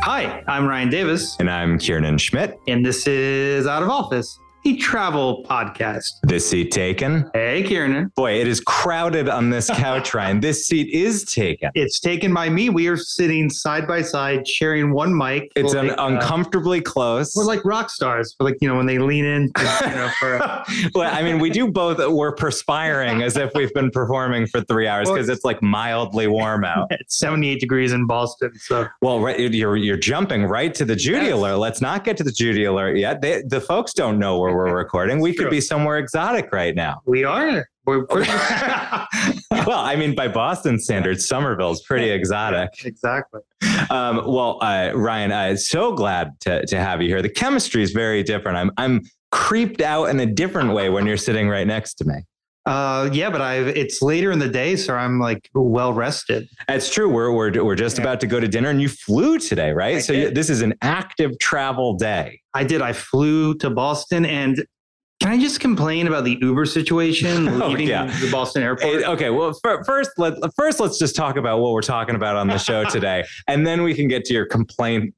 Hi, I'm Ryan Davis. And I'm Kiernan Schmidt. And this is Out of Office, a travel podcast. This seat taken? Hey, Kiernan. Boy, it is crowded on this couch, Ryan. This seat is taken. It's taken by me. We are sitting side by side, sharing one mic. It's uncomfortably close. We're like rock stars. We're like, when they lean in. Well, I mean, we do both. We're perspiring as if we've been performing for 3 hours because it's like mildly warm out. It's 78 degrees in Boston. So, well, right, you're jumping right to the Judy alert. Let's not get to the Judy alert yet. The folks don't know where we're recording. We could be somewhere exotic right now. We are. We're well, I mean, by Boston standards, Somerville's pretty exotic. Exactly. Ryan, so glad to have you here. The chemistry is very different. I'm creeped out in a different way when you're sitting right next to me. Yeah, but it's later in the day, so I'm like well rested. That's true. We're just about to go to dinner, and you flew today, right? This is an active travel day. I did. I flew to Boston, and can I just complain about the Uber situation leaving the Boston airport? Okay. Well, first let's just talk about what we're talking about on the show today, and then we can get to your complaint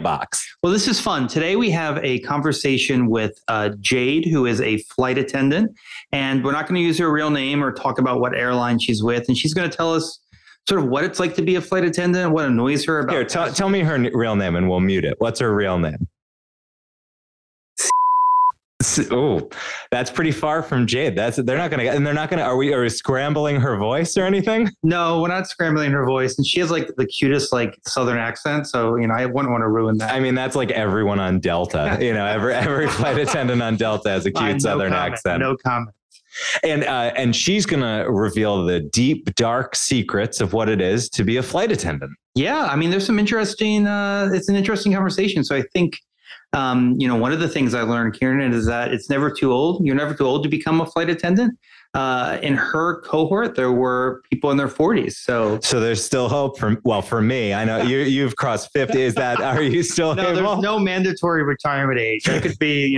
box. Well, this is fun. Today we have a conversation with Jade, who is a flight attendant, and we're not going to use her real name or talk about what airline she's with, and she's going to tell us sort of what it's like to be a flight attendant, what annoys her about. Here, tell me her real name, and we'll mute it. What's her real name? Oh, that's pretty far from Jade. They're not going to. Are we scrambling her voice or anything? No, we're not scrambling her voice. And she has like the cutest like Southern accent. So, I wouldn't want to ruin that. I mean, that's like everyone on Delta. Every flight attendant on Delta has a cute Southern accent. No comment. And she's going to reveal the deep, dark secrets of what it is to be a flight attendant. Yeah. I mean, there's some interesting, it's an interesting conversation. So I think, one of the things I learned, Kiernan, is that it's never too old. You're never too old to become a flight attendant. In her cohort, there were people in their 40s. So there's still hope for me. I know you've crossed 50. Are you still No, able? There's no mandatory retirement age. I could be,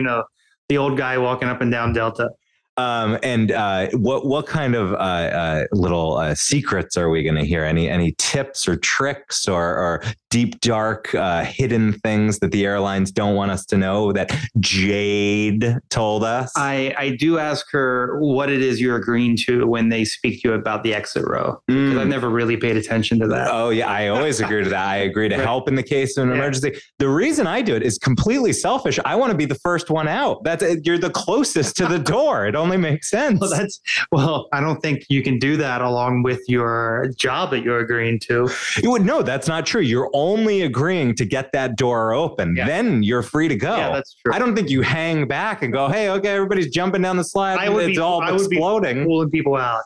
the old guy walking up and down Delta. What kind of little secrets are we going to hear? Any tips or tricks or deep, dark, hidden things that the airlines don't want us to know that Jade told us? I do ask her what it is you're agreeing to when they speak to you about the exit row. Because I've never really paid attention to that. Oh, yeah. I always agree to that. I agree to help in the case of an emergency. The reason I do it is completely selfish. I want to be the first one out. You're the closest to the door. It only makes sense. Well, I don't think you can do that along with your job that you're agreeing to. No, that's not true. You're only agreeing to get that door open. Yeah. Then you're free to go. Yeah, that's true. I don't think you hang back and go, hey, okay, everybody's jumping down the slide. It's all exploding. Pulling people out,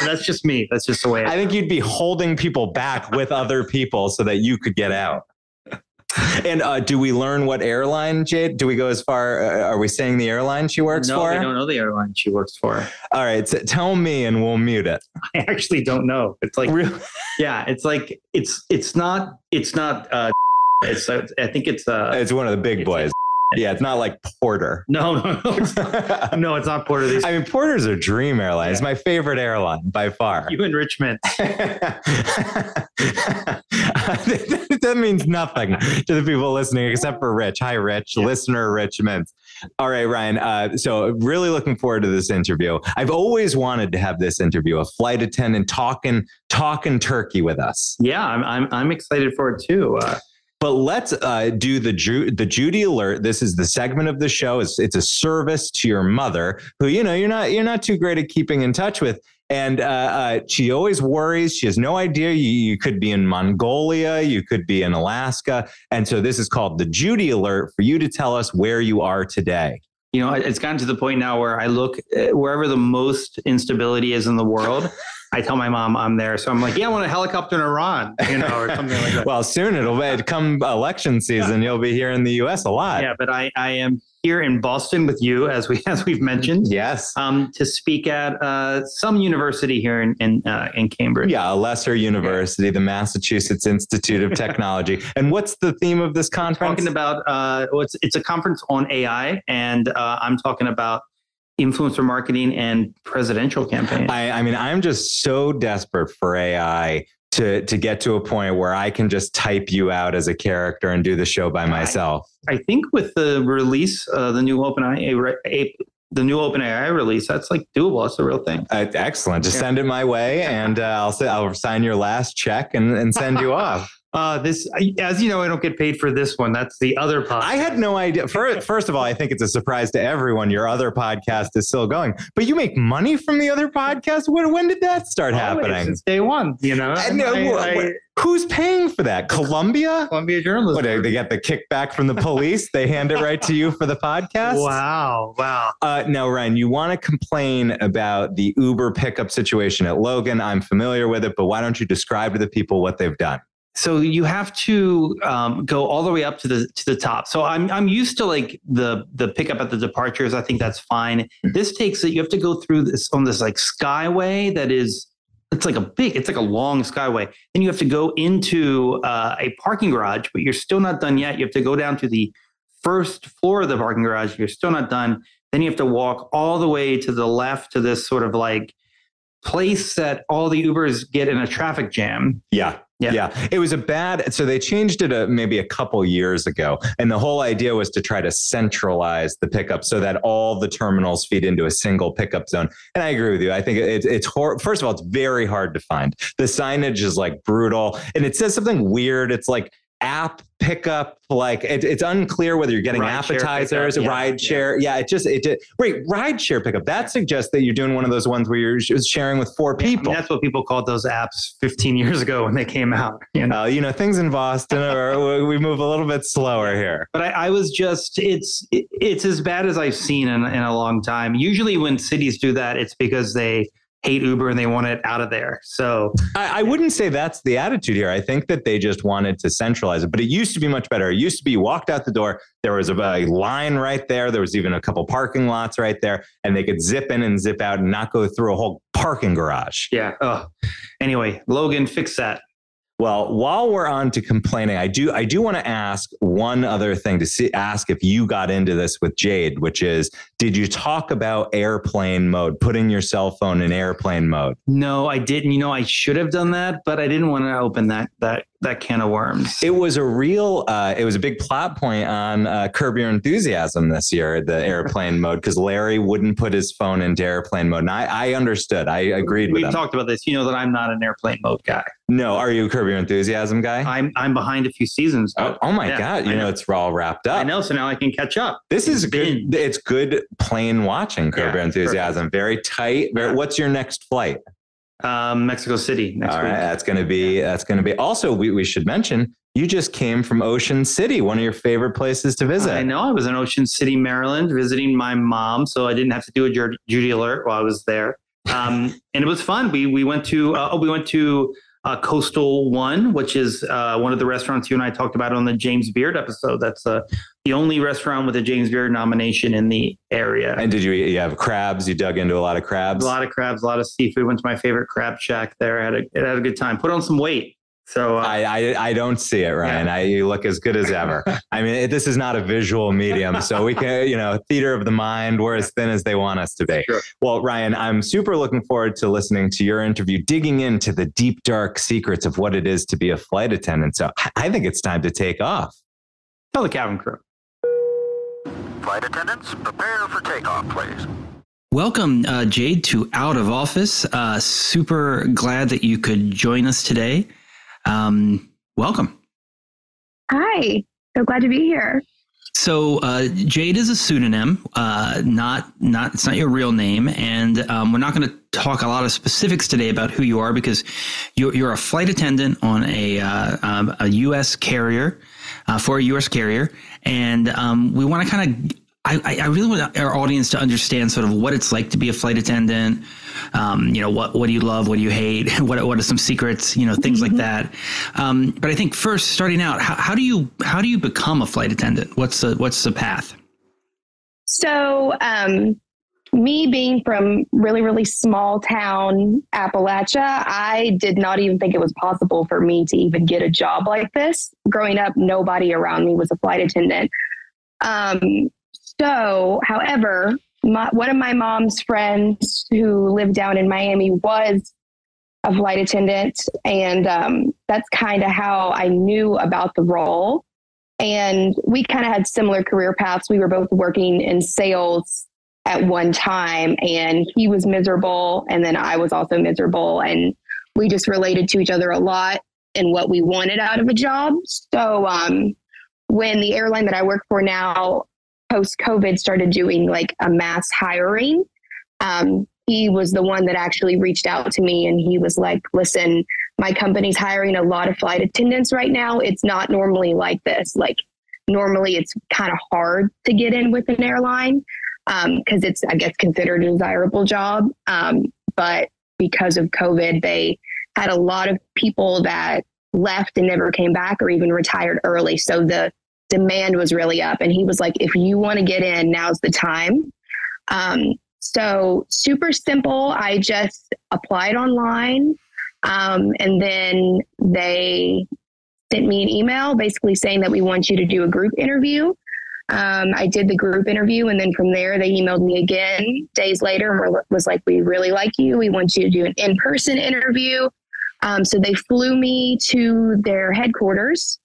That's just me. That's just the way I think you'd be holding people back with other people so that you could get out. And do we learn what airline, Jade? Do we go as far? Are we saying the airline she works for? No, we don't know the airline she works for. All right. So tell me and we'll mute it. I actually don't know. It's like, really? Yeah, it's like, it's not, I think it's one of the big boys. Yeah, it's not like Porter. No, it's not. No, it's not Porter. I mean, Porter's a dream airline. Yeah. It's my favorite airline by far. You enrichment. That means nothing to the people listening except for Rich. Hi, Rich. Yeah. Listener Richmond. All right, Ryan. So really looking forward to this interview. I've always wanted to have this interview, a flight attendant talking turkey with us. Yeah, I'm excited for it too. But let's do the Judy alert. This is the segment of the show. It's a service to your mother, who you're not too great at keeping in touch with, and she always worries. She has no idea. You could be in Mongolia, you could be in Alaska, and so this is called the Judy alert for you to tell us where you are today. It's gotten to the point now where I look wherever the most instability is in the world. I tell my mom I'm there. So I'm like, I want a helicopter in Iran, or something like that. Well, soon it'll come election season. You'll be here in the U.S. a lot. Yeah, but I am here in Boston with you, as we've mentioned. Yes. To speak at some university here in Cambridge. Yeah, a lesser university, the Massachusetts Institute of Technology. And what's the theme of this conference? Talking about it's a conference on AI, and I'm talking about influencer marketing and presidential campaign. I mean, I'm just so desperate for AI to get to a point where I can just type you out as a character and do the show by myself? I think with the release, the new OpenAI release, that's like doable. It's a real thing. Excellent. Just send it my way, and I'll sign your last check and send you off. This, as you know, I don't get paid for this one. That's the other podcast. I had no idea. First of all, I think it's a surprise to everyone. Your other podcast is still going, but you make money from the other podcast. When did that start happening? Since day one, you know. Who's paying for that? Columbia Journalism. What, they get the kickback from the police? They hand it right to you for the podcast? Wow. Now, Ryan, you want to complain about the Uber pickup situation at Logan. I'm familiar with it, but why don't you describe to the people what they've done? So you have to go all the way up to the top. So I'm used to like the pickup at the departures. I think that's fine. This takes it. You have to go through this on this like skyway that is. It's like a long skyway. Then you have to go into a parking garage, but you're still not done yet. You have to go down to the first floor of the parking garage. You're still not done. Then you have to walk all the way to the left to this sort of like place that all the Ubers get in a traffic jam. Yeah. It was so they changed it maybe a couple years ago. And the whole idea was to try to centralize the pickup so that all the terminals feed into a single pickup zone. And I agree with you. I think it's first of all, it's very hard to find. The signage is like brutal, and it says something weird. It's like app pickup, like it's unclear whether you're getting appetizers, ride share. Yeah, ride share pickup. That suggests that you're doing one of those ones where you're sharing with four people. That's what people called those apps 15 years ago when they came out. Things in Boston we move a little bit slower here. But I was just, it's as bad as I've seen in a long time. Usually when cities do that, it's because they hate Uber and they want it out of there. So I wouldn't say that's the attitude here. I think that they just wanted to centralize it, but it used to be much better. It used to be you walked out the door, there was a line right there. There was even a couple parking lots right there, and they could zip in and zip out and not go through a whole parking garage. Yeah. Anyway, Logan, fix that. Well, while we're on to complaining, I do want to ask one other thing ask if you got into this with Jade, which is, did you talk about airplane mode, putting your cell phone in airplane mode? No, I didn't. I should have done that, but I didn't want to open that can of worms. It was it was a big plot point on Curb Your Enthusiasm this year, the airplane mode, because Larry wouldn't put his phone into airplane mode. And I understood. I agreed with him. We talked about this. You know that I'm not an airplane mode guy. No, are you a Curb Your Enthusiasm guy? I'm behind a few seasons. Oh my God. It's all wrapped up. I know. So now I can catch up. This is good. It's good plane watching, Curb Your Enthusiasm. Perfect. Very tight. What's your next flight? Mexico City next week. All right, that's going to be. Also, we should mention you just came from Ocean City, one of your favorite places to visit. I know. I was in Ocean City, Maryland, visiting my mom, so I didn't have to do a Judy alert while I was there. And it was fun. We went to Coastal One, which is one of the restaurants you and I talked about on the James Beard episode. That's the only restaurant with a James Beard nomination in the area. And did you have crabs? You dug into a lot of crabs? A lot of crabs, a lot of seafood. Went to my favorite crab shack there. Had a good time. Put on some weight. So I don't see it, Ryan. Yeah. You look as good as ever. I mean, this is not a visual medium, so we can, theater of the mind. We're as thin as they want us to be. Sure. Well, Ryan, I'm super looking forward to listening to your interview, digging into the deep, dark secrets of what it is to be a flight attendant. So I think it's time to take off. Tell the cabin crew. Flight attendants, prepare for takeoff, please. Welcome, Jade, to Out of Office. Super glad that you could join us today. Welcome. Hi, so glad to be here. So Jade is a pseudonym, it's not your real name, and we're not going to talk a lot of specifics today about who you are because you're a flight attendant on a U.S. carrier, for a U.S. carrier, and we want to kind of. I really want our audience to understand sort of what it's like to be a flight attendant. What do you love? What do you hate? What are some secrets? Things like that. But I think first, starting out, how do you become a flight attendant? What's the path? So, me being from really, really small town Appalachia, I did not even think it was possible for me to even get a job like this. Growing up, nobody around me was a flight attendant. So, however, one of my mom's friends who lived down in Miami was a flight attendant. And that's kind of how I knew about the role. And we kind of had similar career paths. We were both working in sales at one time, and he was miserable. And then I was also miserable. And we just related to each other a lot and what we wanted out of a job. So when the airline that I work for now, post-COVID, started doing like a mass hiring, he was the one that actually reached out to me, and he was like, listen, my company's hiring a lot of flight attendants right now. It's not normally like this. Like normally it's kind of hard to get in with an airline because it's, I guess, considered a desirable job. But because of COVID, they had a lot of people that left and never came back or even retired early. So the demand was really up. And he was like, if you want to get in, now's the time. So super simple. I just applied online. And then they sent me an email basically saying that we want you to do a group interview. I did the group interview, and then from there they emailed me again days later and was like, we really like you. We want you to do an in-person interview. So they flew me to their headquarters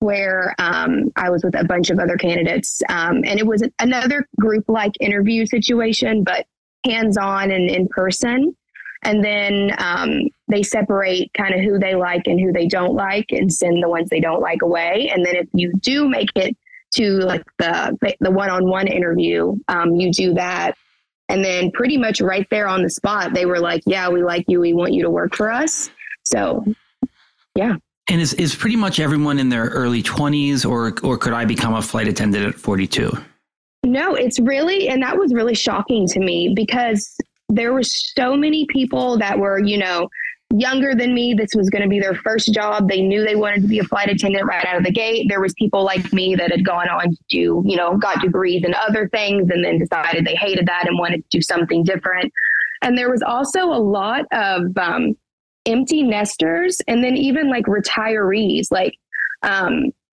where I was with a bunch of other candidates. And it was another group-like interview situation, but hands-on and in person. And then they separate kind of who they like and who they don't like and send the ones they don't like away. And then if you do make it to like the one-on-one interview, you do that. And then pretty much right there on the spot, they were like, yeah, we like you. We want you to work for us. So, yeah. And is pretty much everyone in their early 20s, or could I become a flight attendant at 42? No, it's really, and that was really shocking to me because there were so many people that were, younger than me. This was going to be their first job. They knew they wanted to be a flight attendant right out of the gate. There was people like me that had gone on to do, got degrees in other things and then decided they hated that and wanted to do something different. And there was also a lot of empty nesters, and then even like retirees, like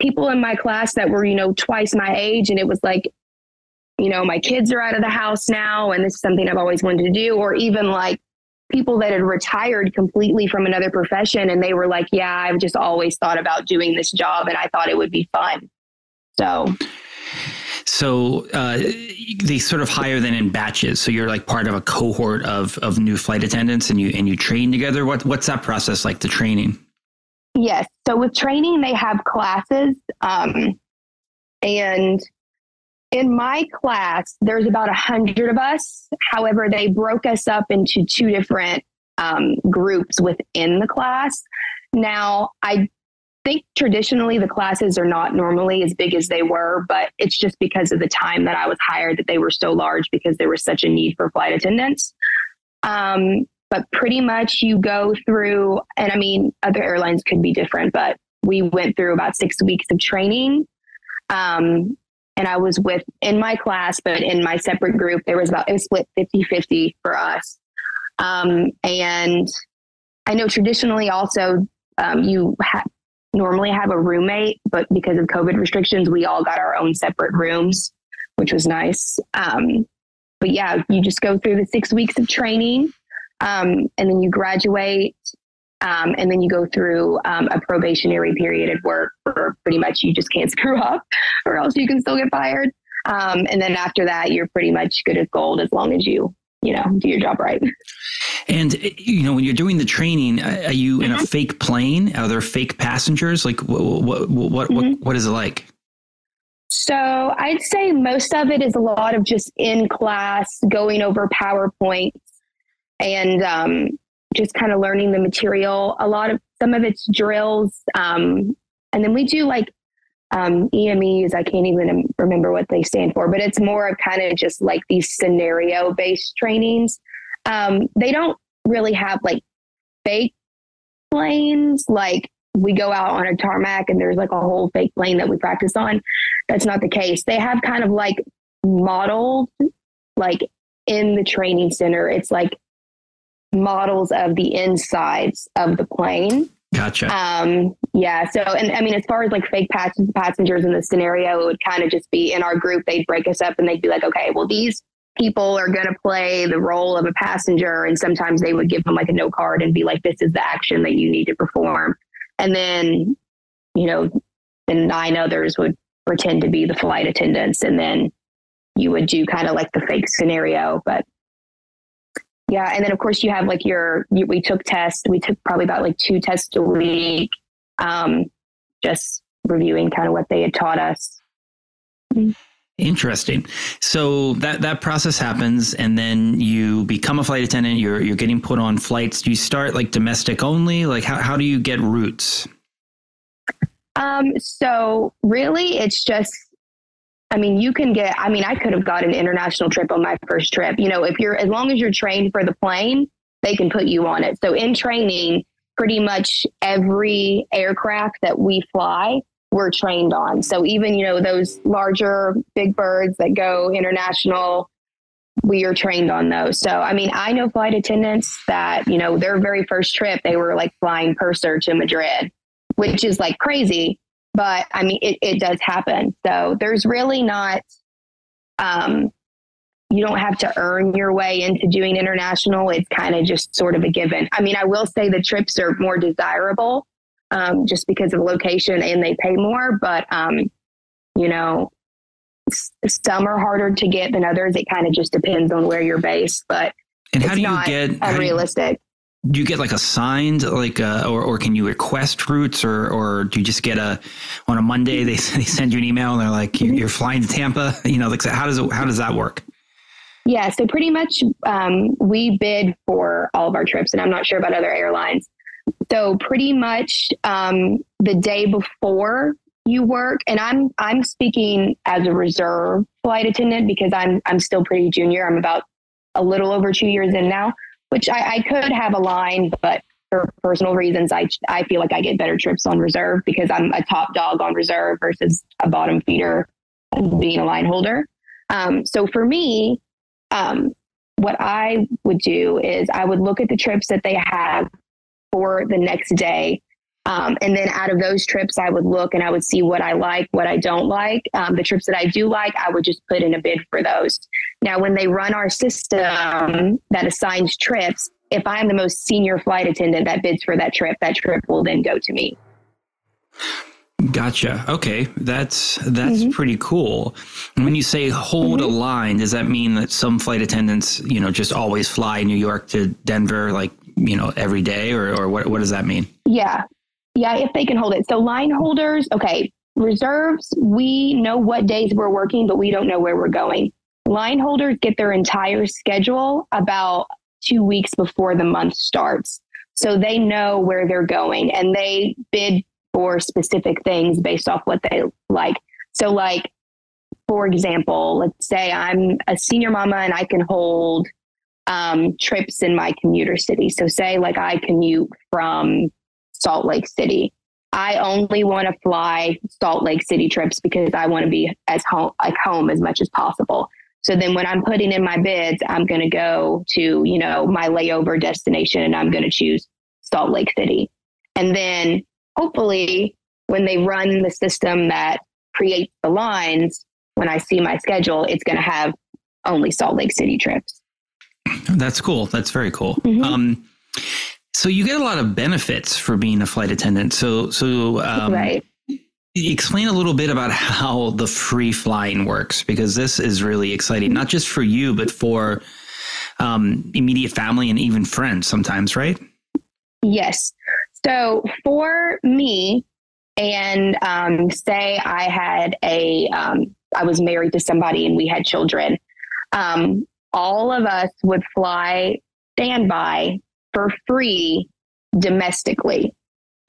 people in my class that were, twice my age. And it was like, my kids are out of the house now, and this is something I've always wanted to do. Or even like people that had retired completely from another profession, and they were like, yeah, I've just always thought about doing this job and I thought it would be fun. So they sort of hire then in batches. So you're like part of a cohort of new flight attendants, and you train together. What's that process like, the training? Yes. So with training, they have classes. And in my class, there's about 100 of us. However, they broke us up into two different groups within the class. Now, I think traditionally the classes are not normally as big as they were, but it's just because of the time that I was hired that they were so large because there was such a need for flight attendants. But pretty much you go through, and I mean, other airlines could be different, but we went through about 6 weeks of training. And I was in my class, but in my separate group, it was split 50-50 for us. And I know traditionally also you normally have a roommate, but because of COVID restrictions, we all got our own separate rooms, which was nice. But yeah, you just go through the 6 weeks of training, and then you graduate, and then you go through a probationary period at work where pretty much you just can't screw up or else you can still get fired. And then after that, you're pretty much good as gold as long as you do your job right. And, when you're doing the training, are you in a fake plane? Are there fake passengers? Like what is it like? So I'd say most of it is a lot of just in class going over PowerPoints and just kind of learning the material. Some of it's drills. And then we do like EMEs. I can't even remember what they stand for, but it's more of kind of just like these scenario based trainings. They don't really have like fake planes. Like we go out on a tarmac and there's like a whole fake plane that we practice on. That's not the case. They have kind of like modeled, like in the training center, it's like models of the insides of the plane. Gotcha. Yeah. So, and I mean, as far as like fake passengers in the scenario, it would kind of just be in our group, they'd break us up and they'd be like, okay, well, these people are going to play the role of a passenger. And sometimes they would give them like a note card and be like, this is the action that you need to perform. And then, the 9 others would pretend to be the flight attendants. And then you would do kind of like the fake scenario. But yeah. And then of course you have like we took tests. We took probably about like 2 tests a week. Just reviewing kind of what they had taught us. Interesting. So that process happens, and then you become a flight attendant. You're getting put on flights. Do you start like domestic only? Like how do you get routes? So really it's just, I could have got an international trip on my first trip. As long as you're trained for the plane, they can put you on it. So in training, pretty much every aircraft that we fly, we're trained on. So even, those larger big birds that go international, we are trained on those. So, I know flight attendants that, their very first trip, they were like flying purser to Madrid, which is like crazy, but it does happen. So there's really not, you don't have to earn your way into doing international. It's kind of just sort of a given. I will say the trips are more desirable, just because of location and they pay more, but, some are harder to get than others. It kind of just depends on where you're based, but how do you get unrealistic. Do you get like assigned, or can you request routes, or do you just get on a Monday, they send you an email and they're like, you're flying to Tampa, how does that work? Yeah. So pretty much, we bid for all of our trips, and I'm not sure about other airlines. So pretty much, the day before you work, and I'm speaking as a reserve flight attendant because I'm still pretty junior. I'm about a little over 2 years in now, which I could have a line, but for personal reasons, I feel like I get better trips on reserve because I'm a top dog on reserve versus a bottom feeder being a line holder. So for me, what I would do is I would look at the trips that they have for the next day. And then out of those trips, I would look and I would see what I like, what I don't like. The trips that I do like, I would just put in a bid for those. Now, when they run our system that assigns trips, if I'm the most senior flight attendant that bids for that trip will then go to me. Gotcha. Okay. That's pretty cool. And when you say hold a line, does that mean that some flight attendants, just always fly New York to Denver, every day, or what does that mean? Yeah. Yeah. If they can hold it. So line holders, okay. Reserves, we know what days we're working, but we don't know where we're going. Line holders get their entire schedule about 2 weeks before the month starts. So they know where they're going and they bid for specific things based off what they like. So for example, let's say I'm a senior mama and I can hold trips in my commuter city. So say I commute from Salt Lake City. I only want to fly Salt Lake City trips because I want to be home as much as possible. So then when I'm putting in my bids, I'm going to go to, my layover destination and I'm going to choose Salt Lake City. And then hopefully when they run the system that creates the lines, when I see my schedule, it's going to have only Salt Lake City trips. That's cool. That's very cool. Mm-hmm. So you get a lot of benefits for being a flight attendant. So right. Explain a little bit about how the free flying works, because this is really exciting, not just for you, but for immediate family and even friends sometimes, right? Yes. So for me, and say I had I was married to somebody and we had children, all of us would fly standby for free domestically.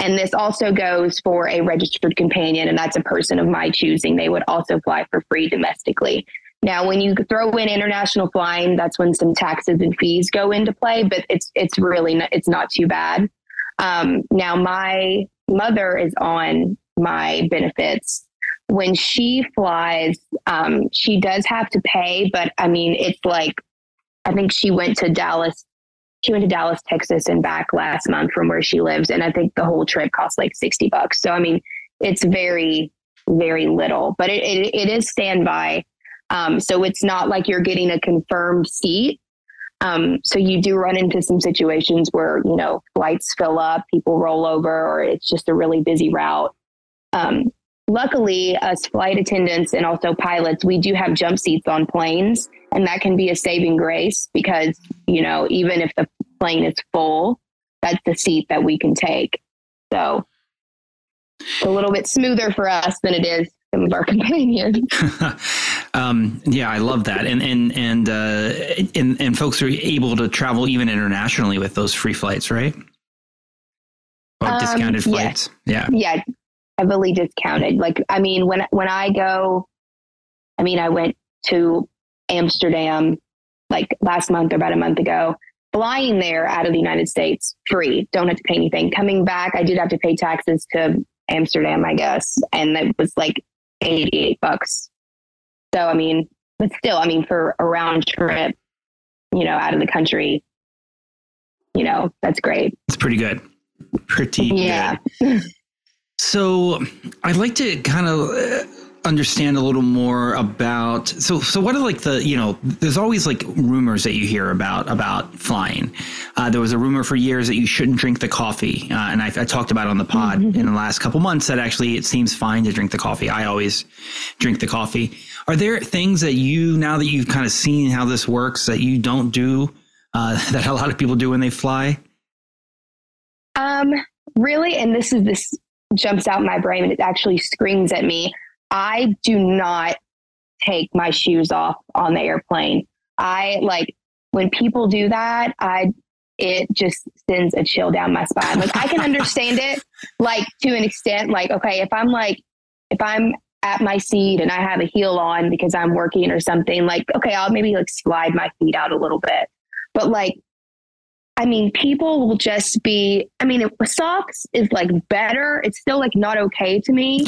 And this also goes for a registered companion, and that's a person of my choosing. They would also fly for free domestically. Now, when you throw in international flying, that's when some taxes and fees go into play, but it's not too bad. Now, my mother is on my benefits. When she flies, she does have to pay, but it's I think she went to Dallas, Texas and back last month from where she lives. And I think the whole trip cost $60. So, it's very, very little, but it is standby. So it's not like you're getting a confirmed seat. So you do run into some situations where, flights fill up, people roll over, or it's just a really busy route. Luckily, us flight attendants and also pilots, we do have jump seats on planes, and that can be a saving grace because, even if the plane is full, that's the seat that we can take. So it's a little bit smoother for us than it is some of our companions. Yeah, I love that. And folks are able to travel even internationally with those free flights, right? Or discounted flights. Yeah. Yeah. Heavily discounted. Like, when I go, I went to Amsterdam like last month or about a month ago, flying there out of the United States, free, don't have to pay anything. Coming back, I did have to pay taxes to Amsterdam, I guess. And that was like $88. So, but still, for a round trip, out of the country, that's great. It's pretty good. Pretty good. So I'd like to kind of understand a little more about, so what are like there's always like rumors that you hear about flying. There was a rumor for years that you shouldn't drink the coffee. And I talked about on the pod in the last couple months that actually it seems fine to drink the coffee. I always drink the coffee. Are there things that now that you've kind of seen how this works, that you don't do, that a lot of people do when they fly? Really? And this jumps out in my brain and it actually screams at me. I do not take my shoes off on the airplane. When people do that, it just sends a chill down my spine. Like, I can understand it, like, to an extent, like, okay, if I'm at my seat and I have a heel on because I'm working or something, like, okay, I'll maybe like slide my feet out a little bit. But like, people will just be, socks is like better. It's still like not okay to me,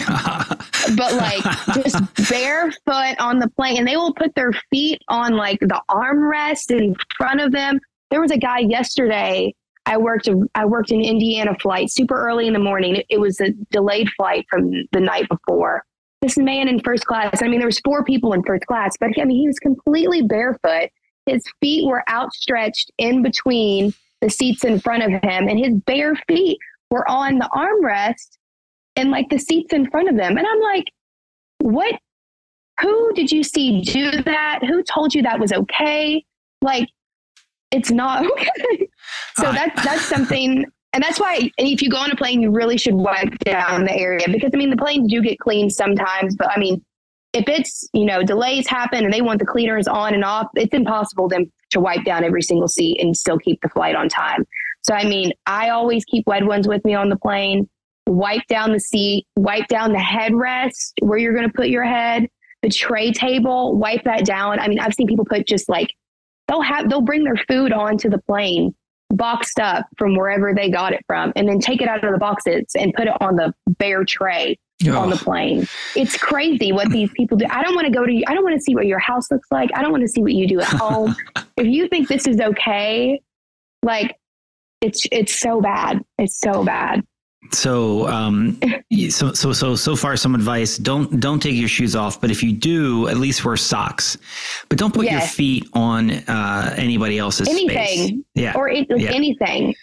but like just barefoot on the plane, and they will put their feet on like the armrest in front of them. There was a guy yesterday. I worked in Indiana flight super early in the morning. It was a delayed flight from the night before. This man in first class, there was 4 people in first class, but he was completely barefoot. His feet were outstretched in between the seats in front of him, and his bare feet were on the armrest and like the seats in front of them. And I'm like, what? Who did you see do that? Who told you that was okay? Like, it's not okay. So that's something. And that's why if you go on a plane, you really should wipe down the area, because the planes do get cleaned sometimes, but if it's, delays happen and they want the cleaners on and off, it's impossible then to wipe down every single seat and still keep the flight on time. So, I always keep wet ones with me on the plane, wipe down the seat, wipe down the headrest where you're going to put your head, the tray table, wipe that down. I've seen people put just like, they'll bring their food onto the plane boxed up from wherever they got it from, and then take it out of the boxes and put it on the bare tray on the plane. It's crazy what these people do. I don't want to see what your house looks like. I don't want to see what you do at home. If you think this is okay, like, it's so bad. It's so bad. So, so far, some advice: don't take your shoes off, but if you do, at least wear socks. But don't put your feet on anybody else's space. Yeah, or anything.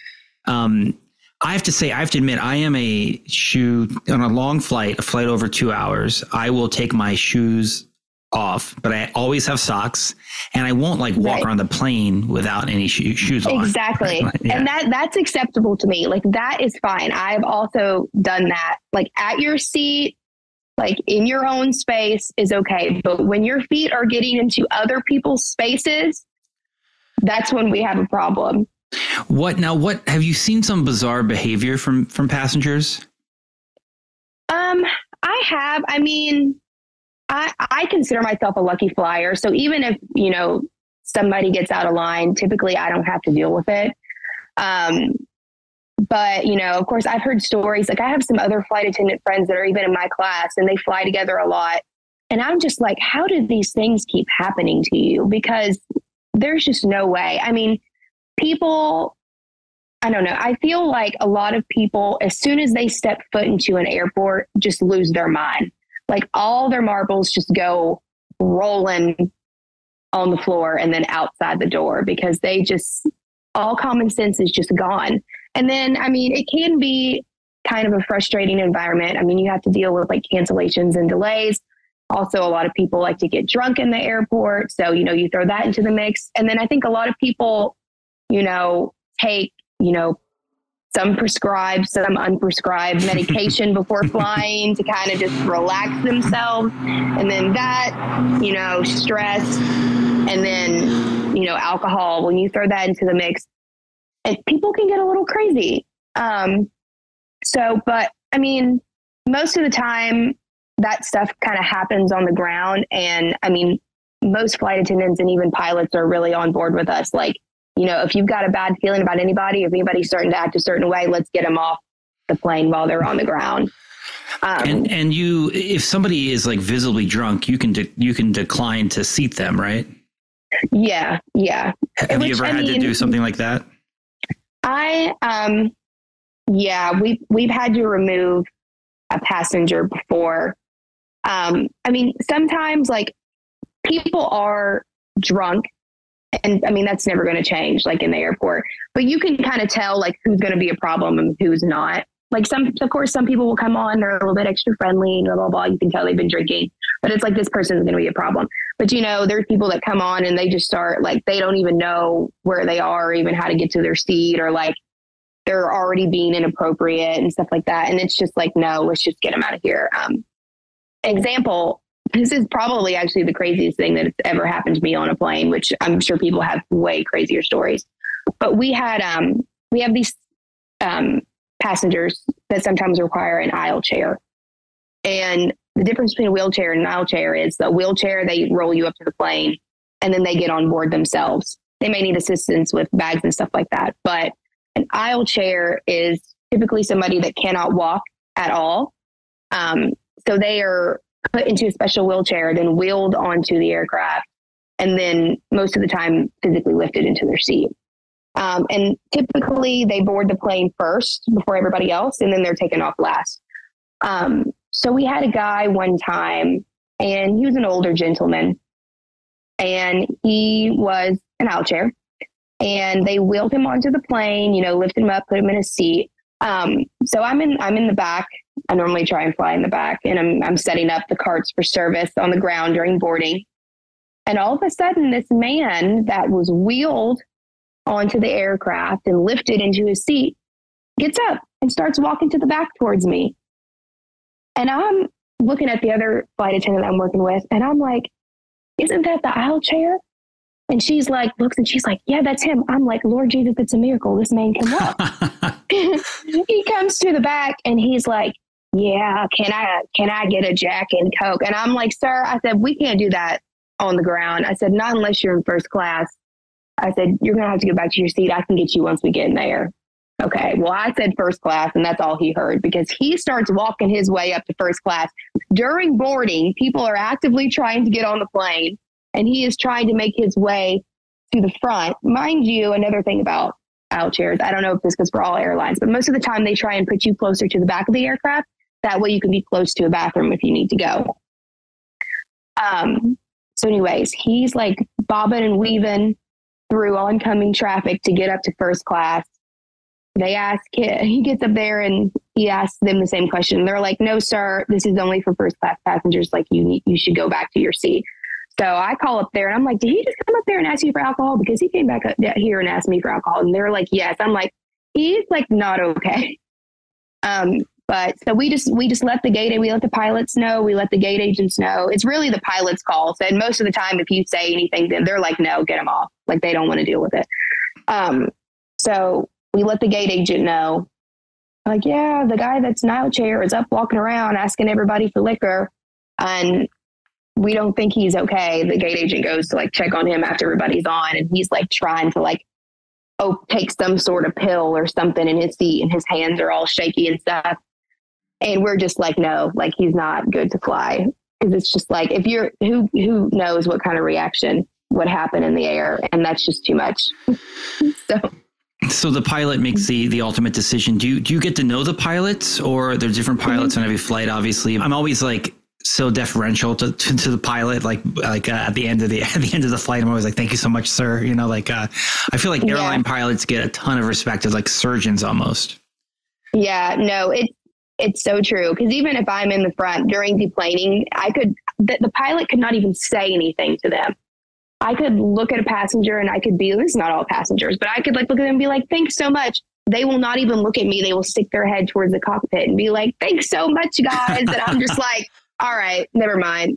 I have to admit, I am on a long flight, a flight over 2 hours. I will take my shoes off, but I always have socks, and I won't walk around the plane without any shoes on. Exactly. Yeah. And that's acceptable to me. Like, that is fine. I've also done that. Like, at your seat, like in your own space is okay. But when your feet are getting into other people's spaces, that's when we have a problem. What have you seen some bizarre behavior from passengers? I have. I consider myself a lucky flyer. So even if, somebody gets out of line, typically I don't have to deal with it. But, of course, I've heard stories. Like, I have some other flight attendant friends that are even in my class, and they fly together a lot. And I'm just like, how do these things keep happening to you? Because there's just no way. People, I don't know. I feel like a lot of people, as soon as they step foot into an airport, just lose their mind. Like, all their marbles just go rolling on the floor and then outside the door, because all common sense is just gone. And then, I mean, it can be kind of a frustrating environment. I mean, you have to deal with like cancellations and delays. Also, a lot of people like to get drunk in the airport. So, you throw that into the mix. And then I think a lot of people, take, some prescribed, some unprescribed medication before flying to kind of just relax themselves. And then that, stress, and then, alcohol, when you throw that into the mix, and people can get a little crazy. But I mean, most of the time that stuff kind of happens on the ground. And I mean, most flight attendants and even pilots are really on board with us. Like, if you've got a bad feeling about anybody, if anybody's starting to act a certain way, let's get them off the plane while they're on the ground. And if somebody is like visibly drunk, you can decline to seat them, right? Yeah. Have you ever had to do something like that? We've had to remove a passenger before. I mean, sometimes like people are drunk, and I mean, that's never going to change, like in the airport, but you can kind of tell like who's going to be a problem and who's not. Like of course, some people will come on, they're a little bit extra friendly, blah, blah, blah. You can tell they've been drinking, but it's like, this person is going to be a problem. But there's people that come on and they just start like, they don't even know where they are, or even how to get to their seat, or like they're already being inappropriate and stuff like that. And it's just like, no, let's just get them out of here. Example, this is probably actually the craziest thing that has ever happened to me on a plane, which I'm sure people have way crazier stories. But we have these passengers that sometimes require an aisle chair. And the difference between a wheelchair and an aisle chair is the wheelchair, they roll you up to the plane and then they get on board themselves. They may need assistance with bags and stuff like that. But an aisle chair is typically somebody that cannot walk at all. So they are put into a special wheelchair, then wheeled onto the aircraft, and then most of the time physically lifted into their seat. And typically they board the plane first before everybody else, and then they're taken off last. So we had a guy one time, and he was an older gentleman, and he was an aisle chair, and they wheeled him onto the plane, lifted him up, put him in a seat. So I'm in the back. I normally try and fly in the back, and I'm setting up the carts for service on the ground during boarding. And all of a sudden, this man that was wheeled onto the aircraft and lifted into his seat gets up and starts walking to the back towards me. And I'm looking at the other flight attendant I'm working with, and I'm like, isn't that the aisle chair? And she's like, looks, and she's like, yeah, that's him. I'm like, Lord Jesus, it's a miracle. This man can walk. He comes to the back and he's like, yeah, can I get a Jack and Coke? And I'm like, sir, I said, we can't do that on the ground. I said, not unless you're in first class. I said, you're going to have to go back to your seat. I can get you once we get in there. Okay. Well, I said first class, and that's all he heard, because he starts walking his way up to first class. During boarding, people are actively trying to get on the plane, and he is trying to make his way to the front. Mind you, another thing about aisle chairs, I don't know if this goes for all airlines, but most of the time they try and put you closer to the back of the aircraft. That way you can be close to a bathroom if you need to go. So anyways, he's like bobbing and weaving through oncoming traffic to get up to first class. He gets up there and he asks them the same question. They're like, no, sir, this is only for first class passengers. Like you should go back to your seat. So I call up there and I'm like, did he just come up there and ask you for alcohol? Because he came back up here and asked me for alcohol. And they're like, yes. I'm like, he's like not okay. But so we just let the gate, we let the pilots know, we let the gate agents know. It's really the pilot's call. So most of the time, if you say anything, then they're like, no, get them off. Like they don't want to deal with it. So we let the gate agent know, like, yeah, the guy that's in aisle chair is up walking around asking everybody for liquor, and we don't think he's okay. The gate agent goes to like check on him after everybody's on, and he's like trying to like, take some sort of pill or something in his seat, and his hands are all shaky and stuff. And we're just like, no, like he's not good to fly. Because it's just like, if you're, who knows what kind of reaction would happen in the air, and that's just too much. So the pilot makes the ultimate decision. Do you get to know the pilots, or they're different pilots on every flight? Obviously, I'm always like so deferential to the pilot. Like at the end of the flight, I'm always like, thank you so much, sir. You know, like I feel like airline pilots get a ton of respect as like surgeons almost. Yeah, no, it's so true. Because even if I'm in the front during deplaning, the pilot could not even say anything to them. I could look at a passenger and I could be, this is not all passengers, but I could like look at them and be like, thanks so much. They will not even look at me. They will stick their head towards the cockpit and be like, thanks so much, guys. And I'm just like, all right, never mind.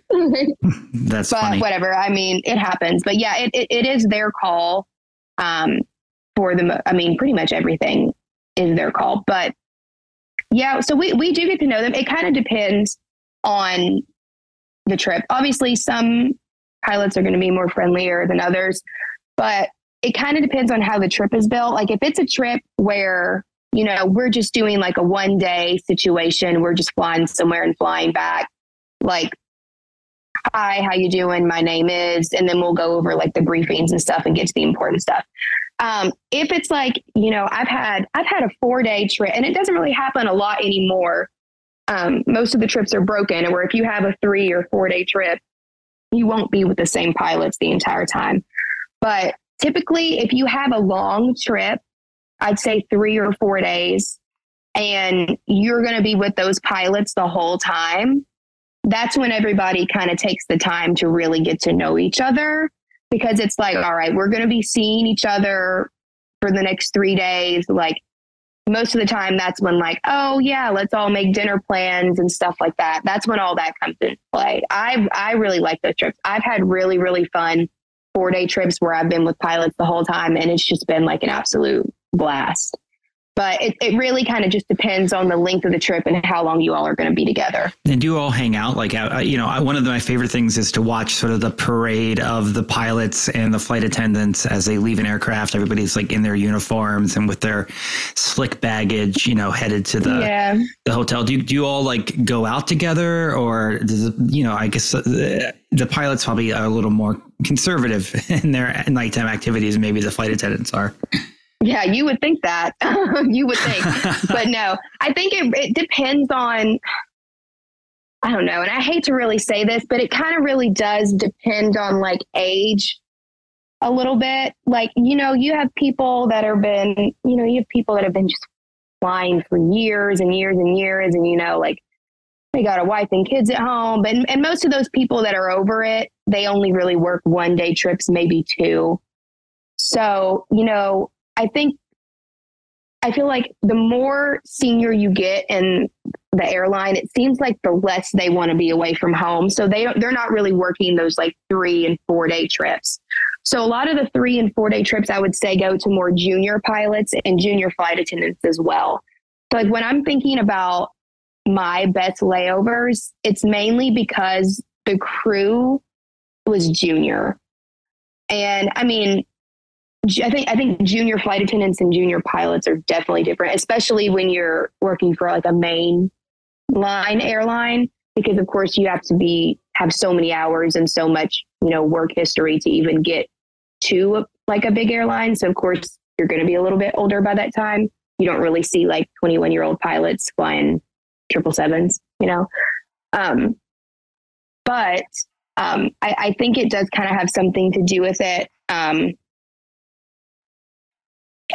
That's but funny. Whatever. I mean, it happens. But yeah, it is their call for them. I mean, pretty much everything is their call. But yeah, so we do get to know them. It kind of depends on the trip. Obviously, some pilots are going to be more friendlier than others, but it kind of depends on how the trip is built. Like if it's a trip where, you know, we're just doing like a 1-day situation, we're just flying somewhere and flying back, like, hi, how you doing? My name is, and then we'll go over like the briefings and stuff and get to the important stuff. If it's like, you know, I've had a 4-day trip, and it doesn't really happen a lot anymore. Most of the trips are broken, or where if you have a 3 or 4-day trip, you won't be with the same pilots the entire time. But typically, if you have a long trip, I'd say 3 or 4 days, and you're going to be with those pilots the whole time, that's when everybody kind of takes the time to really get to know each other, because it's like, all right, we're going to be seeing each other for the next 3 days. Like most of the time, that's when like, oh yeah, let's all make dinner plans and stuff like that. That's when all that comes into play. I really like those trips. I've had really, really fun 4-day trips where I've been with pilots the whole time, and it's just been like an absolute blast. But it really kind of just depends on the length of the trip and how long you all are going to be together. And do you all hang out? Like, you know, one of my favorite things is to watch sort of the parade of the pilots and the flight attendants as they leave an aircraft. Everybody's like in their uniforms and with their slick baggage, you know, headed to the hotel. Do you all like go out together, or does it, you know, I guess the pilots probably are a little more conservative in their nighttime activities, maybe the flight attendants are. Yeah, you would think that. You would think. But no, I think it depends on, I don't know. And I hate to really say this, but it kind of really does depend on like age a little bit. Like, you know, you have people that have been just flying for years and years and years. And, you know, like they got a wife and kids at home. And most of those people that are over it, they only really work 1-day trips, maybe 2. So, you know, I feel like the more senior you get in the airline, it seems like the less they want to be away from home. So they're not really working those like 3 and 4-day trips. So a lot of the 3 and 4-day trips, I would say, go to more junior pilots and junior flight attendants as well. So like when I'm thinking about my best layovers, it's mainly because the crew was junior. And I mean, I think junior flight attendants and junior pilots are definitely different, especially when you're working for like a main line airline, because of course you have to have so many hours and so much, you know, work history to even get to like a big airline. So of course you're going to be a little bit older by that time. You don't really see like 21-year-old pilots flying 777s, you know? But I think it does kind of have something to do with it.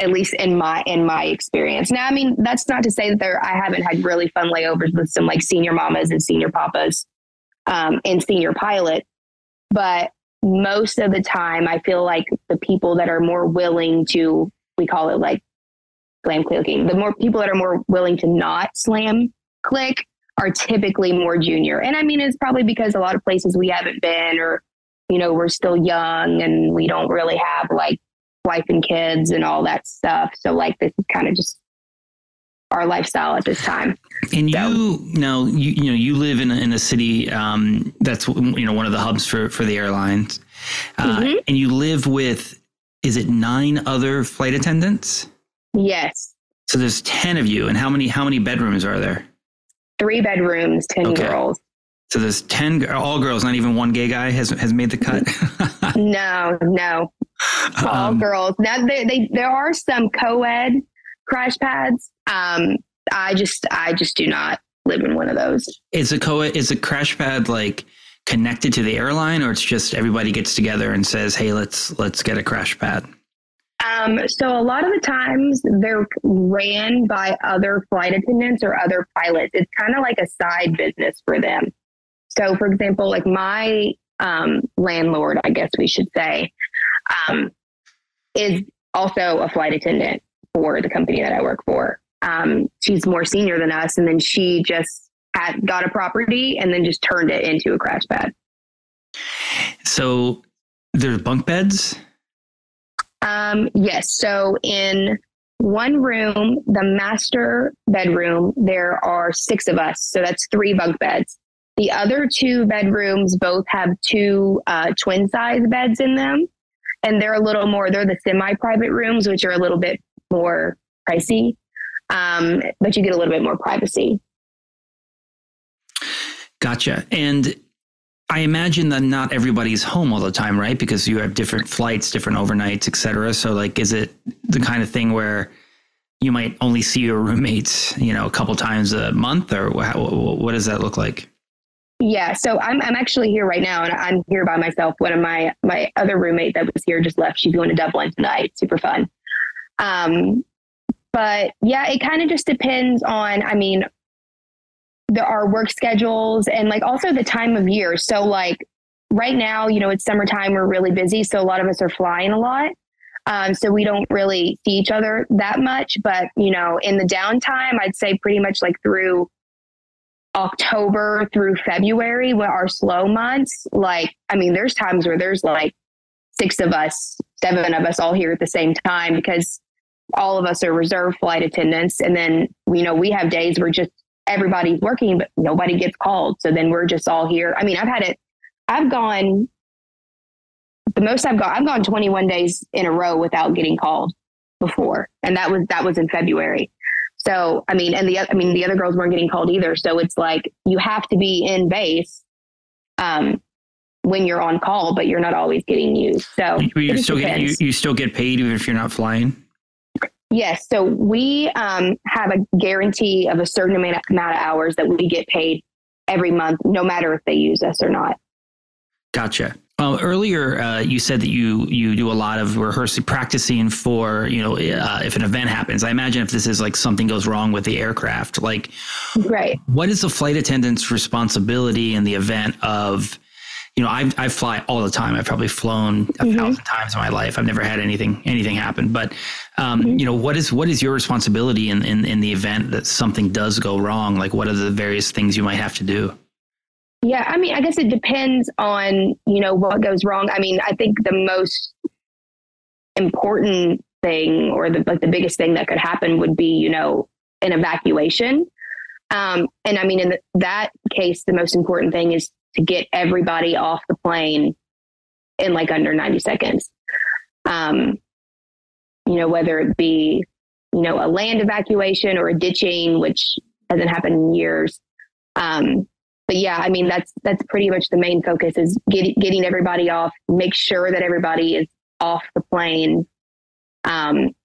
At least in my experience. Now, I mean, that's not to say that I haven't had really fun layovers with some like senior mamas and senior papas and senior pilots, but most of the time I feel like the people that are more willing to, we call it like slam clicking, the more people that are more willing to not slam click are typically more junior. And I mean, it's probably because a lot of places we haven't been, or, you know, we're still young and we don't really have like wife and kids and all that stuff. So like this is kind of just our lifestyle at this time. And you live in a city that's, you know, one of the hubs for the airlines, and you live with, is it 9 other flight attendants? Yes. So there's 10 of you, and how many bedrooms are there? 3 bedrooms, 10 girls. So there's 10 all girls, not even one gay guy has made the cut. No. All girls. Now there are some co-ed crash pads. I just do not live in one of those. Is a crash pad like connected to the airline, or it's just everybody gets together and says, hey, let's get a crash pad? So a lot of the times they're ran by other flight attendants or other pilots. It's kind of like a side business for them. So for example, like my landlord, I guess we should say, is also a flight attendant for the company that I work for. She's more senior than us. And then she just got a property and then just turned it into a crash pad. So there's bunk beds? Yes. So in one room, the master bedroom, there are 6 of us. So that's 3 bunk beds. The other 2 bedrooms both have 2 twin size beds in them. And they're the semi-private rooms, which are a little bit more pricey. But you get a little bit more privacy. Gotcha. And I imagine that not everybody's home all the time, right? Because you have different flights, different overnights, et cetera. So like, is it the kind of thing where you might only see your roommates, a couple times a month, or what does that look like? Yeah. So I'm actually here right now, and I'm here by myself. One of my other roommate that was here just left. She's going to Dublin tonight. Super fun. But yeah, it kind of just depends on, our work schedules and like also the time of year. So like right now, it's summertime, we're really busy. So a lot of us are flying a lot. So we don't really see each other that much, but in the downtime, I'd say pretty much like through October through February, what our slow months, there's times where there's like 6 of us, 7 of us all here at the same time, because all of us are reserve flight attendants. And then, we have days where just everybody's working, but nobody gets called. So then we're just all here. I've gone 21 days in a row without getting called before. And that was in February. So, the other girls weren't getting called either. So it's like, you have to be in base, when you're on call, but you're not always getting used. So you still get paid even if you're not flying? Yes. So we have a guarantee of a certain amount of hours that we get paid every month, no matter if they use us or not. Gotcha. Earlier, you said that you do a lot of rehearsing, practicing for, if an event happens. I imagine if this is like something goes wrong with the aircraft, like, right. What is the flight attendant's responsibility in the event of, I fly all the time. I've probably flown 1,000 times in my life. I've never had anything happen. But, what is your responsibility in the event that something does go wrong? Like, what are the various things you might have to do? Yeah, I guess it depends on, what goes wrong. I think the most important thing, or the biggest thing that could happen would be, an evacuation. And in that case, the most important thing is to get everybody off the plane in like under 90 seconds. Whether it be, a land evacuation or a ditching, which hasn't happened in years. But yeah, that's pretty much the main focus is getting everybody off, make sure that everybody is off the plane,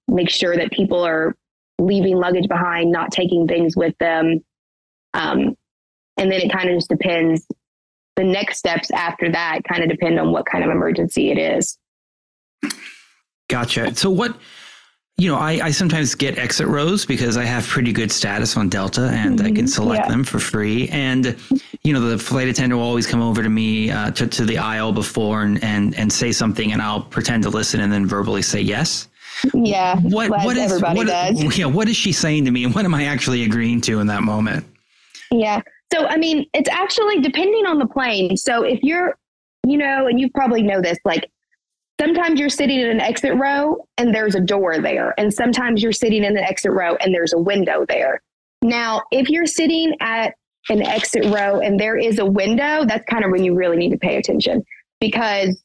make sure that people are leaving luggage behind, not taking things with them. And then it kind of just depends. The next steps after that kind of depend on what kind of emergency it is. Gotcha. So I sometimes get exit rows because I have pretty good status on Delta and I can select them for free. And, the flight attendant will always come over to me to the aisle before and say something, and I'll pretend to listen and then verbally say yes. Yeah. Everybody does. Yeah. What is she saying to me, and what am I actually agreeing to in that moment? Yeah. So, it's actually depending on the plane. So if you're, and you probably know this, like sometimes you're sitting in an exit row and there's a door there. And sometimes you're sitting in the exit row and there's a window there. Now, if you're sitting at an exit row and there is a window, that's kind of when you really need to pay attention, because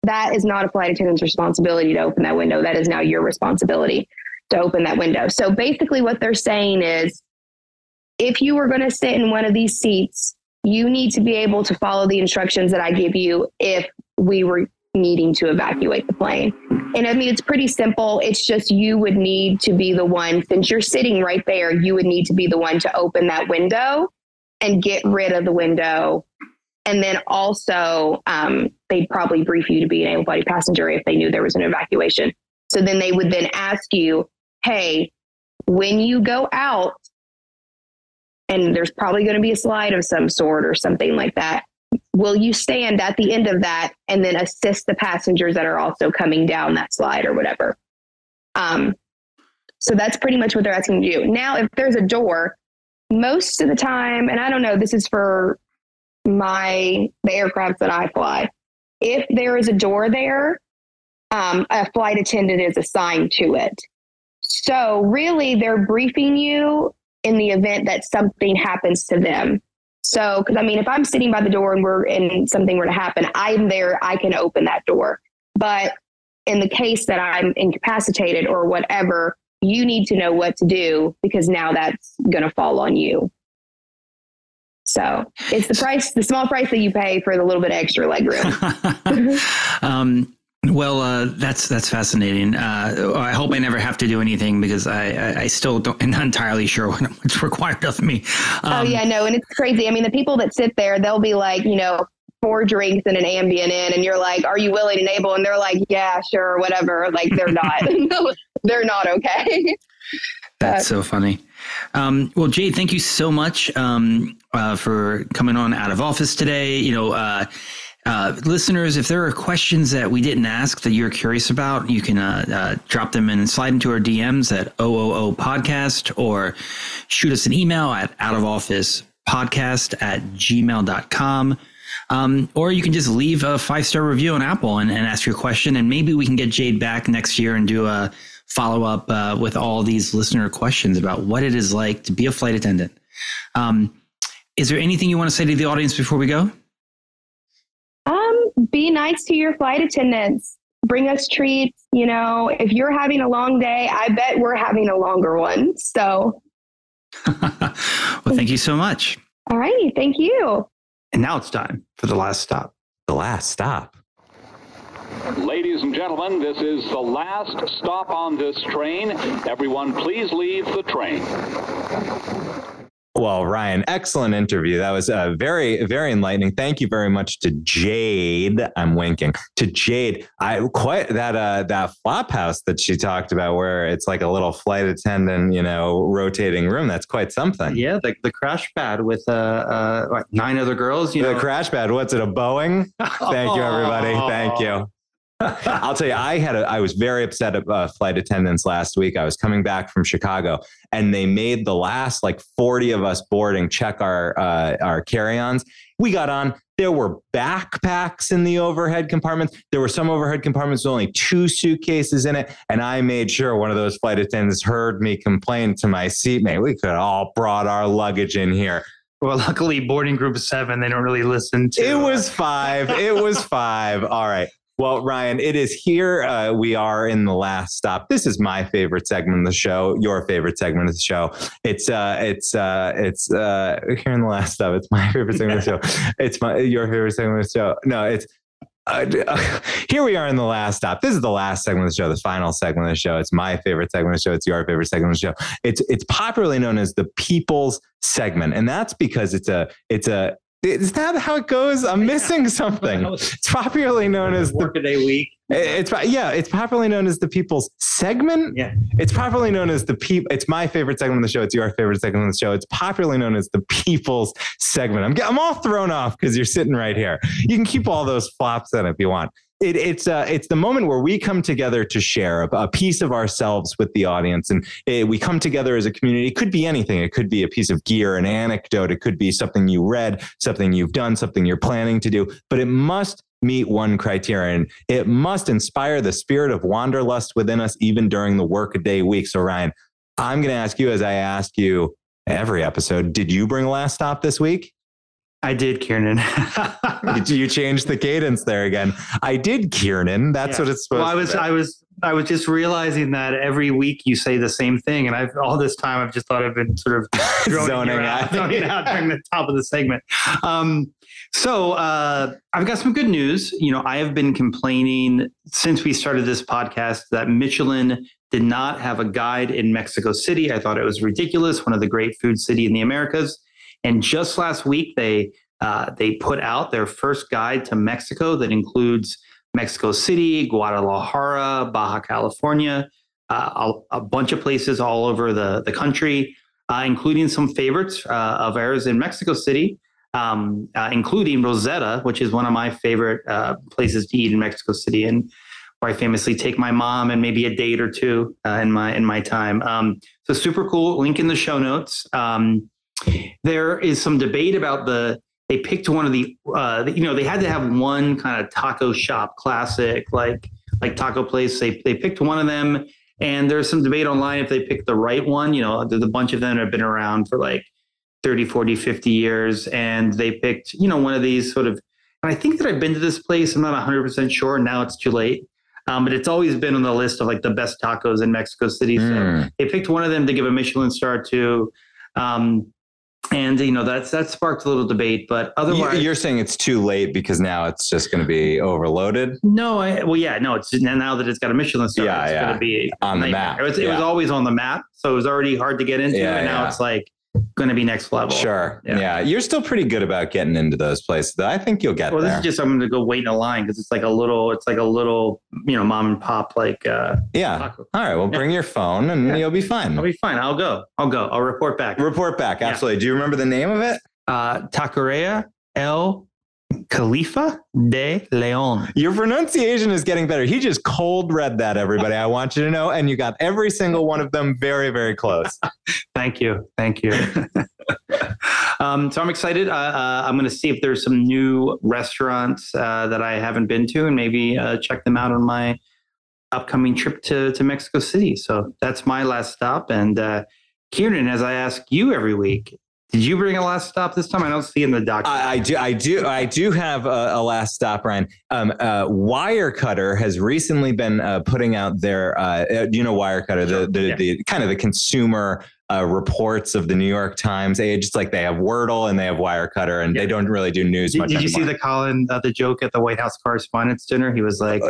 that is not a flight attendant's responsibility to open that window. That is now your responsibility to open that window. So basically what they're saying is, if you were going to sit in one of these seats, you need to be able to follow the instructions that I give you if we were needing to evacuate the plane. And I mean, it's pretty simple. It's just you would need to be the one, since you're sitting right there, you would need to be the one to open that window and get rid of the window. And then also, they'd probably brief you to be an able-bodied passenger if they knew there was an evacuation. So then they would then ask you, hey, when you go out, and there's probably going to be a slide of some sort or something like that, will you stand at the end of that and then assist the passengers that are also coming down that slide or whatever? So that's pretty much what they're asking you to do. Now, if there's a door, most of the time, and I don't know, this is for the aircraft that I fly, if there is a door there, a flight attendant is assigned to it. So really, they're briefing you in the event that something happens to them. So, because I mean, if I'm sitting by the door and something were to happen, I'm there, I can open that door. But in the case that I'm incapacitated or whatever, you need to know what to do, because now that's going to fall on you. So it's the small price that you pay for the little bit of extra legroom. Well, that's fascinating. I hope I never have to do anything, because I still am not entirely sure what's required of me. Oh yeah, no, and it's crazy. I mean, the people that sit there, they'll be like, 4 drinks and an Ambien in, and you're like, "Are you willing and able?" And they're like, "Yeah, sure, whatever." Like they're not, they're not okay. That's so funny. Well, Jade, thank you so much for coming on Out of Office today. Listeners, if there are questions that we didn't ask that you're curious about, you can drop them and slide into our DMs at OOO Podcast, or shoot us an email at outofofficepodcast@gmail.com. Or you can just leave a 5-star review on Apple and ask your question, and maybe we can get Jade back next year and do a follow up with all these listener questions about what it is like to be a flight attendant. Is there anything you want to say to the audience before we go? Be nice to your flight attendants. Bring us treats. If you're having a long day, I bet we're having a longer one. So, well, thank you so much. All righty. Thank you. And now it's time for the last stop. The last stop. Ladies and gentlemen, this is the last stop on this train. Everyone, please leave the train. Well, Ryan, excellent interview. That was very, very enlightening. Thank you very much to Jade. I'm winking to Jade. Quite that flop house that she talked about, where it's like a little flight attendant, rotating room. That's quite something. Yeah, the crash pad with 9 other girls. The crash pad. What's it? A Boeing? Thank you, everybody. Thank you. I'll tell you, I was very upset at flight attendants last week. I was coming back from Chicago, and they made the last 40 of us boarding check our carry-ons. We got on. There were backpacks in the overhead compartments. There were some overhead compartments with only 2 suitcases in it. And I made sure one of those flight attendants heard me complain to my seatmate. We could have all brought our luggage in here. Well, luckily, boarding group 7, they don't really listen to. It was 5. It was 5. All right. Well, Ryan, it is here. We are in the last stop. This is my favorite segment of the show. Your favorite segment of the show. It's here in the last stop. It's my favorite segment of the show. It's your favorite segment of the show. No, it's here we are in the last stop. This is the last segment of the show, the final segment of the show. It's my favorite segment of the show. It's your favorite segment of the show. It's popularly known as the People's segment, and that's because it's is that how it goes? I'm missing something. It's popularly known as the Workaday Week. It's popularly known as the People's segment. Yeah. It's popularly known as the It's my favorite segment of the show. It's your favorite segment of the show. It's popularly known as the People's segment. I'm all thrown off because you're sitting right here. You can keep all those flops in if you want. It's the moment where we come together to share a piece of ourselves with the audience, and we come together as a community. It could be anything. It could be a piece of gear, an anecdote. It could be something you read, something you've done, something you're planning to do. But it must meet one criterion. It must inspire the spirit of wanderlust within us, even during the workaday week. So, Ryan, I'm going to ask you, as I ask you every episode, did you bring a last stop this week? I did, Kiernan. You changed the cadence there again. I did, Kiernan. That's what it's supposed to be. I was just realizing that every week you say the same thing, and all this time I've just thought I've been sort of zoning out during the top of the segment. So I've got some good news. I have been complaining since we started this podcast that Michelin did not have a guide in Mexico City. I thought it was ridiculous, one of the great food city in the Americas. And just last week, they put out their first guide to Mexico that includes Mexico City, Guadalajara, Baja California, a bunch of places all over the country, including some favorites of ours in Mexico City, including Rosetta, which is one of my favorite places to eat in Mexico City, and where I famously take my mom and maybe a date or two in my time. So super cool. Link in the show notes. There is some debate about they picked one of the they had to have one kind of taco shop classic, like taco place. They picked one of them, and there's some debate online if they picked the right one. There's a bunch of them that have been around for like 30, 40, 50 years. And they picked, one of these sort of, and I think that I've been to this place. I'm not 100% sure. Now it's too late. But it's always been on the list of like the best tacos in Mexico City. So they picked one of them to give a Michelin star to. And that sparked a little debate, but otherwise, you're saying it's too late because now it's just going to be overloaded. No, it's now that it's got a Michelin star, it's going to be on the map. It was always on the map, so it was already hard to get into, and now it's like going to be next level. Sure. Yeah. You're still pretty good about getting into those places, though. I think you'll get there. Well, this is just, I'm going to go wait in a line because it's like a little, mom and pop, taco. All right. Well, bring your phone and you'll be fine. I'll be fine. I'll go. I'll report back. Absolutely. Do you remember the name of it? Taqueria El Khalifa de Leon. Your pronunciation is getting better. He just cold read that, everybody. I want you to know. And you got every single one of them very, very close. Thank you. So I'm excited. I'm going to see if there's some new restaurants that I haven't been to, and maybe check them out on my upcoming trip to Mexico City. So that's my last stop. And Kieran, as I ask you every week, did you bring a last stop this time? I don't see in the document. I do have a last stop, Ryan. Wirecutter has recently been putting out their, Wirecutter, the kind of the consumer reports of the New York Times. Just like they have Wordle and they have Wirecutter, and they don't really do news much. Did you see the joke at the White House Correspondents' Dinner? He was like,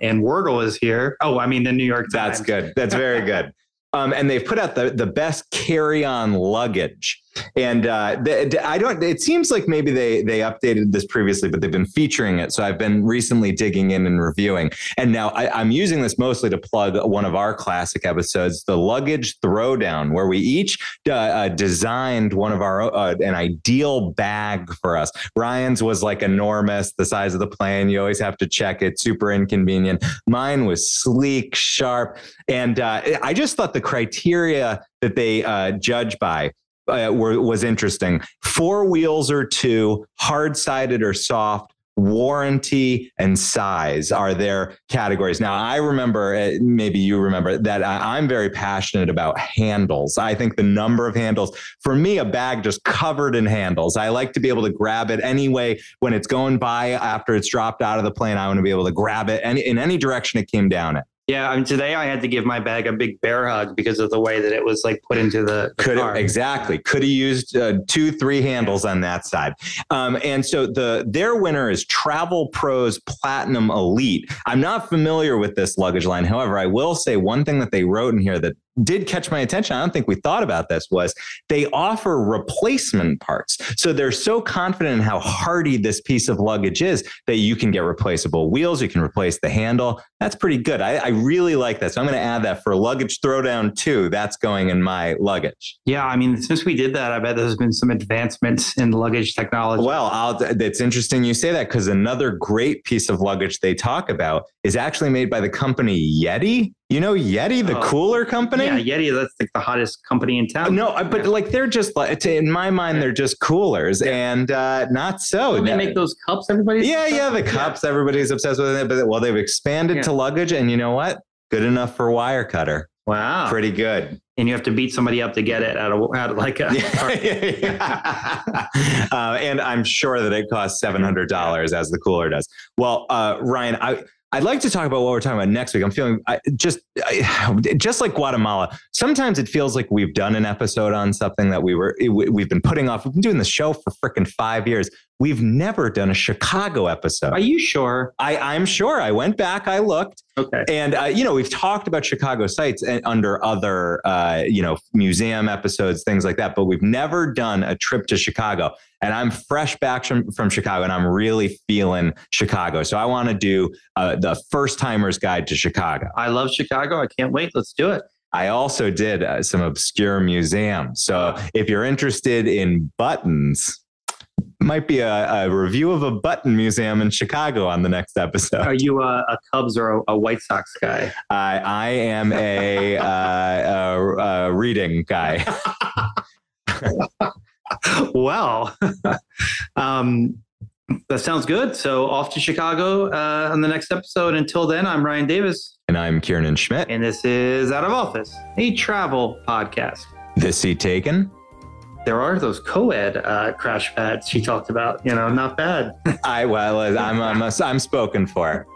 and Wordle is here. Oh, I mean, the New York Times. That's good. That's very good. And they've put out the best carry-on luggage. And it seems like maybe they updated this previously, but they've been featuring it. So I've been recently digging in and reviewing. And now I'm using this mostly to plug one of our classic episodes, the Luggage Throwdown, where we each designed one of our an ideal bag for us. Ryan's was like enormous, the size of the plane. You always have to check it. Super inconvenient. Mine was sleek, sharp. And I just thought the criteria that they judge by was interesting. 4 wheels or 2, hard-sided or soft, warranty, and size are their categories. Now, I remember, maybe you remember, that I'm very passionate about handles. I think the number of handles, for me, a bag just covered in handles. I like to be able to grab it anyway when it's going by after it's dropped out of the plane. I want to be able to grab it in any direction it came down it. Yeah, I mean, today I had to give my bag a big bear hug because of the way that it was like put into the car. Exactly. Could have used 2-3 handles on that side. And so their winner is Travel Pros Platinum Elite. I'm not familiar with this luggage line. However, I will say one thing that they wrote in here that did catch my attention. I don't think we thought about this, was they offer replacement parts. So they're so confident in how hardy this piece of luggage is that you can get replaceable wheels. You can replace the handle. That's pretty good. I really like that. So I'm going to add that for Luggage Throwdown 2. That's going in my luggage. Yeah. I mean, since we did that, I bet there's been some advancements in luggage technology. Well, it's interesting you say that, because another great piece of luggage they talk about is actually made by the company Yeti. You know Yeti, the cooler company? Yeah, Yeti, that's like the hottest company in town. No, but like they're just, in my mind, they're just coolers, and not so. Don't they make those cups everybody's the cups, everybody's obsessed with it. But they've expanded to luggage, and you know what? Good enough for Wirecutter. Wow. Pretty good. And you have to beat somebody up to get it out of like a and I'm sure that it costs $700 as the cooler does. Well, Ryan, I'd like to talk about what we're talking about next week. I'm feeling just like Guatemala. Sometimes it feels like we've done an episode on something that we've been putting off. We've been doing the show for freaking 5 years. we've never done a Chicago episode. Are you sure? I'm sure. I went back, I looked. Okay. And, we've talked about Chicago sites under other, museum episodes, things like that, but we've never done a trip to Chicago. And I'm fresh back from Chicago, and I'm really feeling Chicago. So I want to do the first timer's guide to Chicago. I love Chicago. I can't wait. Let's do it. I also did some obscure museums. So if you're interested in buttons, might be a review of a button museum in Chicago on the next episode. Are you a Cubs or a White Sox guy? I am a reading guy. Well, that sounds good. So off to Chicago on the next episode. Until then, I'm Ryan Davis. And I'm Kiernan Schmidt. And this is Out of Office, a travel podcast. This seat taken? There are those co-ed crash pads she talked about. Not bad. I'm spoken for.